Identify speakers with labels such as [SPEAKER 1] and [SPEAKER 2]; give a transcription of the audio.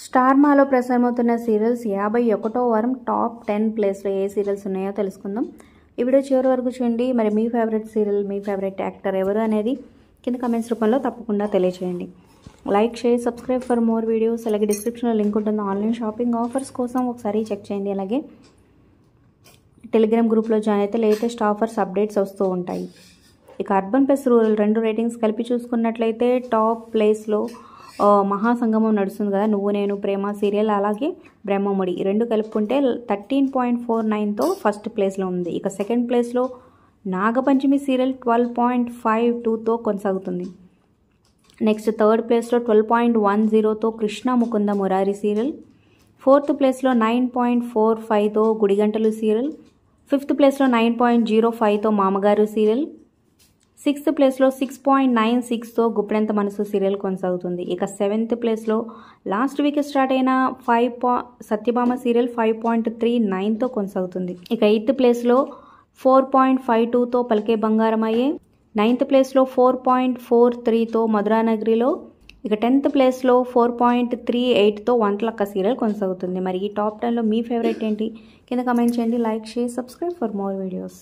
[SPEAKER 1] Star మాలో ప్రసారమవుతున్న serials 51వ వారం top 10 ప్లేస్లో ఏ సీరియల్స్ ఉన్నాయో తెలుసుకుందాం. ఈ వీడియో చివరి వరకు చూడండి. మరి మీ ఫేవరెట్ సీరియల్, మీ ఫేవరెట్ యాక్టర్ ఎవరు అనేది కింద కమెంట్స్ రూపంలో తప్పకుండా తెలియజేయండి. Like, share, subscribe for more videos. అలాగే డిస్క్రిప్షన్లో లింక్ ఉంటుంది. ఆన్లైన్ షాపింగ్ ఆఫర్స్ కోసం ఒకసారి చెక్ చేయండి. అలాగే టెలిగ్రామ్ గ్రూప్లో జాయిన్ అయితే లేటెస్ట్ ఆఫర్స్ అప్డేట్స్ వస్తూ ఉంటాయి. ఇక అర్బన్ ప్లస్ రూరల్ 2 రేటింగ్స్ కలిపి చూసుకున్నట్లయితే టాప్ ప్లేస్లో మహాసంగమం నడుస్తుంది కదా, నువ్వు నేను ప్రేమ సీరియల్, అలాగే బ్రహ్మముడి 2 కలుపుకుంటే 13.49తో ఫస్ట్ ప్లేస్లో ఉంది. ఇక సెకండ్ ప్లేస్లో నాగపంచమి సీరియల్ 12.52తో కొనసాగుతుంది. నెక్స్ట్ థర్డ్ ప్లేస్లో 12.10తో కృష్ణ ముకుంద మురారి సీరియల్. ఫోర్త్ ప్లేస్లో 9.45తో గుడిగంటలు సీరియల్. ఫిఫ్త్ ప్లేస్లో 9.05తో మామగారు సీరియల్. సిక్స్త్ ప్లేస్లో 6.96తో గుప్పెడంత మనసు సీరియల్ కొనసాగుతుంది. ఇక సెవెంత్ ప్లేస్లో లాస్ట్ వీక్ స్టార్ట్ అయిన సత్యభామ సీరియల్ 5.39తో కొనసాగుతుంది. ఇక ఎయిత్ ప్లేస్లో 4.52తో పలికే బంగారమయ్యే. నైన్త్ ప్లేస్లో 4.43తో మధురానగరిలో. ఇక 10th ప్లేస్లో 4.38తో వంటలక్క సీరియల్ కొనసాగుతుంది. మరి ఈ టాప్ 10లో మీ ఫేవరెట్ ఏంటి కింద కమెంట్ చేయండి. Like, share, subscribe for more videos.